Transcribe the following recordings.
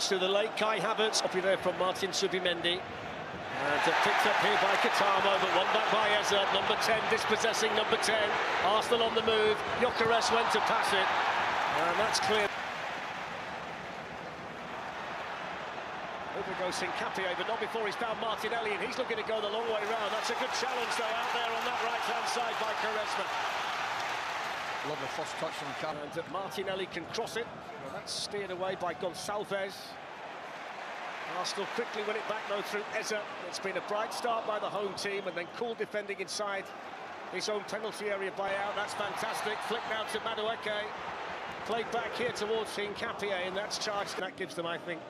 Havertz to the late Kai Havertz. Copy there from Martin Zubimendi. And picked up here by Katamo, but won back by Eza. Number 10 dispossessing number 10. Arsenal on the move. Gyökeres went to pass it. And that's clear. Over goes Hincapie, but not before he's found Martinelli, and he's looking to go the long way round. That's a good challenge, though, out there on that right-hand side by Quaresma. Lovely first touch from Cap. And Martinelli can cross it. Well, that's steered away by Gonçalves. Arsenal quickly win it back, though, through Eza. It's been a bright start by the home team, and then cool defending inside his own penalty area buyout. That's fantastic. Flick now to Madueke. Played back here towards Hincapie, and that's charged. That gives them, I think,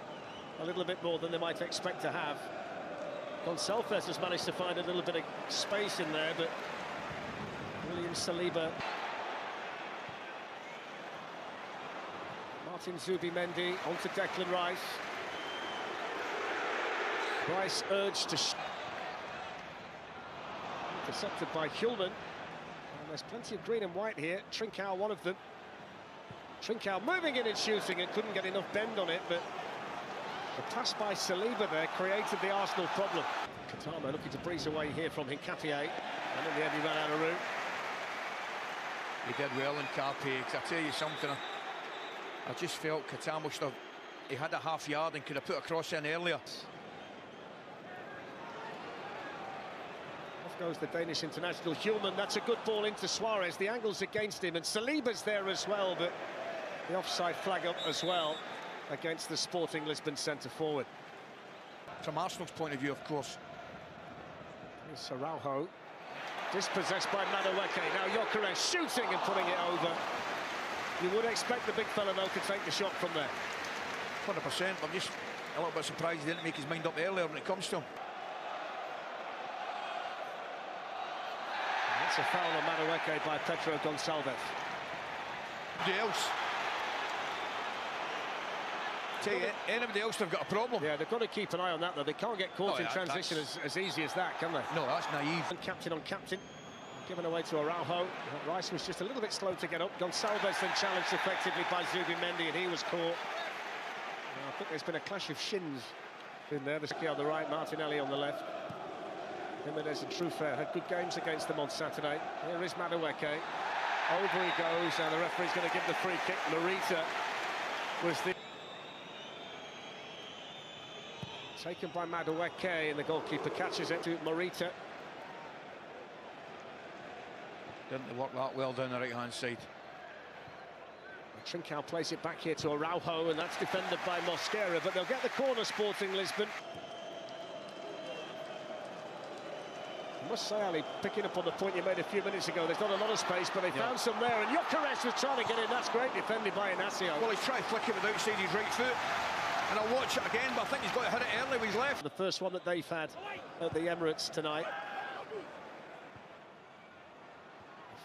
a little bit more than they might expect to have. Gonçalves has managed to find a little bit of space in there, but William Saliba. Martin Zubimendi onto Declan Rice. Rice urged to... Intercepted by Hjulman. And there's plenty of green and white here. Trincao, one of them. Trincao moving in and shooting, and couldn't get enough bend on it, but the pass by Saliba there created the Arsenal problem. Katamo looking to breeze away here from Hincapie, and in the end he ran out of route. He did well in Hincapie, because I tell you something, I just felt Katamo should have... He had a half yard and could have put a cross in earlier. Off goes the Danish international Hjulman. That's a good ball into Suarez. The angle's against him, and Saliba's there as well, but the offside flag up as well against the Sporting Lisbon centre-forward. From Arsenal's point of view, of course. Here's Araujo, dispossessed by Madueke. Now Gyökeres shooting and putting it over. You would expect the big fella, though, to take the shot from there. 100%. I'm just a little bit surprised he didn't make his mind up earlier when it comes to him. That's a foul on Madueke by Pedro Gonçalves. Anybody else? Anybody else have got a problem? Yeah, they've got to keep an eye on that, though. They can't get caught in transition as easy as that, can they? No, that's naive. And captain on captain, given away to Araujo. Rice was just a little bit slow to get up. Gonçalves then challenged effectively by Zubimendi, and he was caught. I think there's been a clash of shins in there. The ski on the right, Martinelli on the left. Jimenez and Truffert had good games against them on Saturday. Here is Madueke. Over he goes, and the referee's going to give the free kick. Morita was the... Taken by Madueke, and the goalkeeper catches it to Morita. Didn't work that well down the right-hand side. Trincao plays it back here to Araujo, and that's defended by Mosquera, but they'll get the corner, Sporting Lisbon. I must say, Ali, picking up on the point you made a few minutes ago, there's not a lot of space, but they found some there, and Gyökeres was trying to get in. That's great defended by Inacio. Well, he's trying to flick it with outside his right foot, and I'll watch it again, but I think he's got to hit it early with his left. The first one that they've had at the Emirates tonight.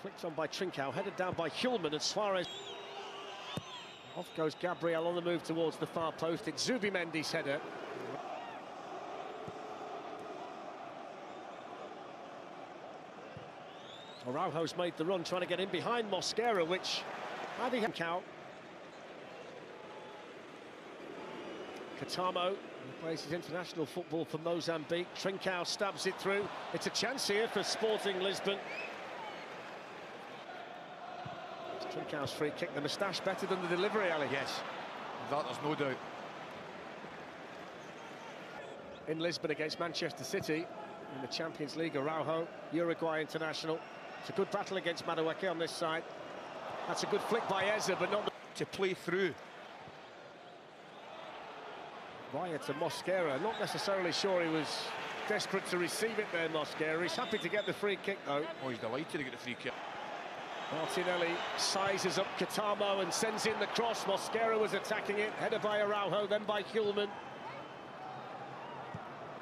Flicked on by Trincao, headed down by Hjulman, and Suarez. Off goes Gabriel on the move towards the far post. It's Zubimendi's header. Araujo's made the run, trying to get in behind Mosquera, which Adi Hincapie. Katamo, who plays his international football for Mozambique. Trincao stabs it through. It's a chance here for Sporting Lisbon. Trincao's free kick, the moustache better than the delivery, Ali. Yes, that there's no doubt. In Lisbon against Manchester City in the Champions League, Araujo, Uruguay international. It's a good battle against Madueke on this side. That's a good flick by Eza, but not to play through. Via to Mosquera, not necessarily sure he was desperate to receive it there, Mosquera. He's happy to get the free kick, though. Oh, he's delighted to get the free kick. Martinelli sizes up Katamo and sends in the cross. Mosquera was attacking it, headed by Araujo, then by Hjulman.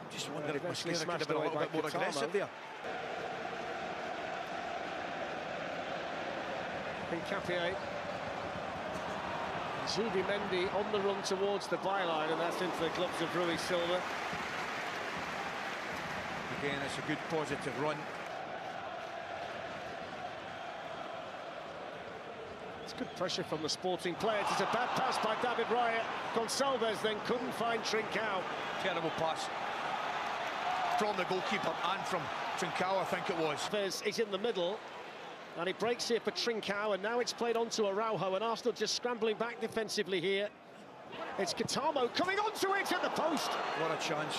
Just wondered if Mosquera could have been a little bit more aggressive there. Hincapie. Zubimendi on the run towards the byline, and that's into the gloves of Rui Silva. Again, it's a good positive run. It's good pressure from the Sporting players. It's a bad pass by David Raya. Gonçalves then couldn't find Trincao. Terrible pass from the goalkeeper and from Trincao, I think it was. He's in the middle, and he breaks here for Trincao, and now it's played on to Araujo, and Arsenal just scrambling back defensively here. It's Katamo coming onto it at the post. What a chance.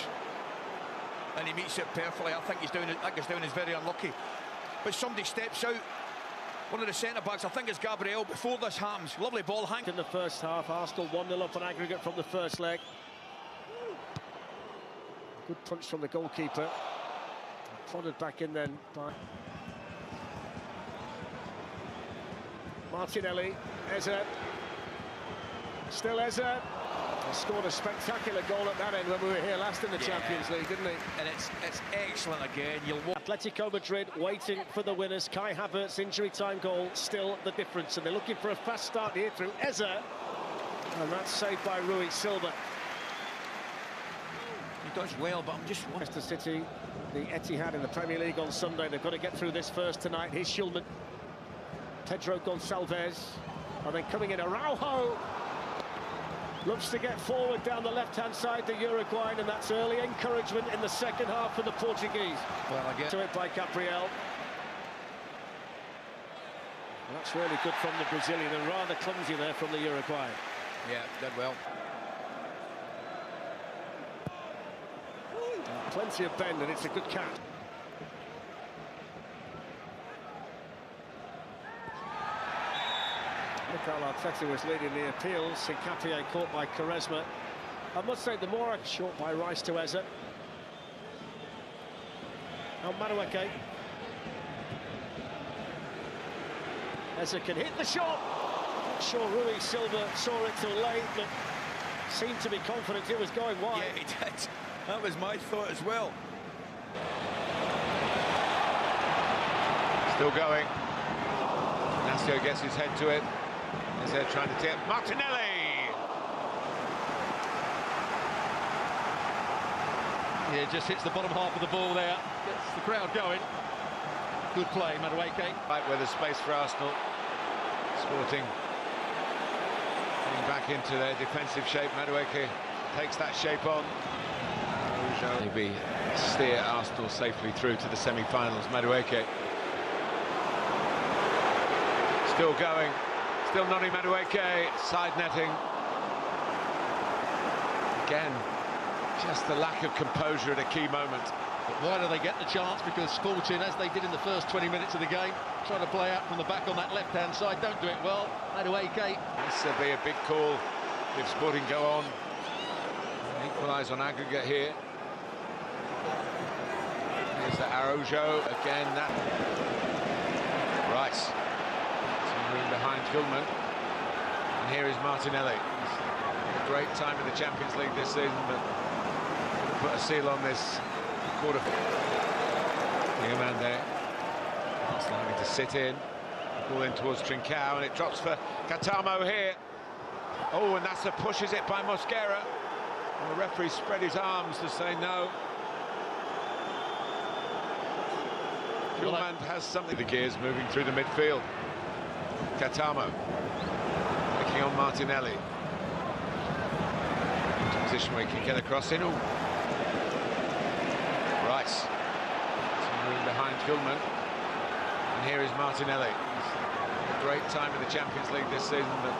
And he meets it perfectly. I think he's doing is very unlucky. But somebody steps out. One of the centre-backs, I think it's Gabriel, before this happens. Lovely ball hang. In the first half, Arsenal 1-0 up on aggregate from the first leg. Good punch from the goalkeeper. Prodded back in then by Martinelli. Eze. Still Eze. He scored a spectacular goal at that end when we were here last in the Champions League, didn't he? And it's excellent again. Atletico Madrid waiting for the winners. Kai Havertz's injury time goal still the difference, and they're looking for a fast start here through Eze, and that's saved by Rui Silva. He does well, but I'm just... Manchester City, the Etihad in the Premier League on Sunday. They've got to get through this first tonight. Here's Shulman. Pedro Gonçalves. And then coming in, Araujo. Looks to get forward down the left-hand side, the Uruguayan, and that's early encouragement in the second half for the Portuguese. Well, I get to it by Gabriel. And that's really good from the Brazilian, and rather clumsy there from the Uruguayan. Yeah, did well. Plenty of bend, and it's a good cat. Mikel Arteta was leading the appeals. Hincapié caught by Quaresma. I must say, the more short by Rice to Eze. Now Madueke. Eze can hit the shot. Not sure Rui Silva saw it too late, but seemed to be confident it was going wide. Yeah, he did. That was my thought as well. Still going. Nascio gets his head to it. As they're trying to tip Martinelli. Yeah, just hits the bottom half of the ball there. Gets the crowd going. Good play, Madueke. Right where there's space for Arsenal. Sporting getting back into their defensive shape. Madueke takes that shape on. Maybe steer Arsenal safely through to the semi-finals. Madueke still going. Still Noni Madueke, side netting. Again, just the lack of composure at a key moment. But why do they get the chance? Because Sporting, as they did in the first 20 minutes of the game, try to play out from the back on that left-hand side, don't do it well. Madueke. This will be a big call if Sporting go on. Equalise on aggregate here. Here's the Araujo again. That Rice. Room behind Shulman, and here is Martinelli. A great time in the Champions League this season, but put a seal on this quarter. Diomande starting to sit in, ball in towards Trincao, and it drops for Katamo here. Oh, and that's a pushes it by Mosquera. And the referee spread his arms to say no. Shulman has something. The gears moving through the midfield. Katamo picking on Martinelli. Into a position where he can get across in. Rice. Some room behind Shulman. And here is Martinelli. A great time in the Champions League this season, but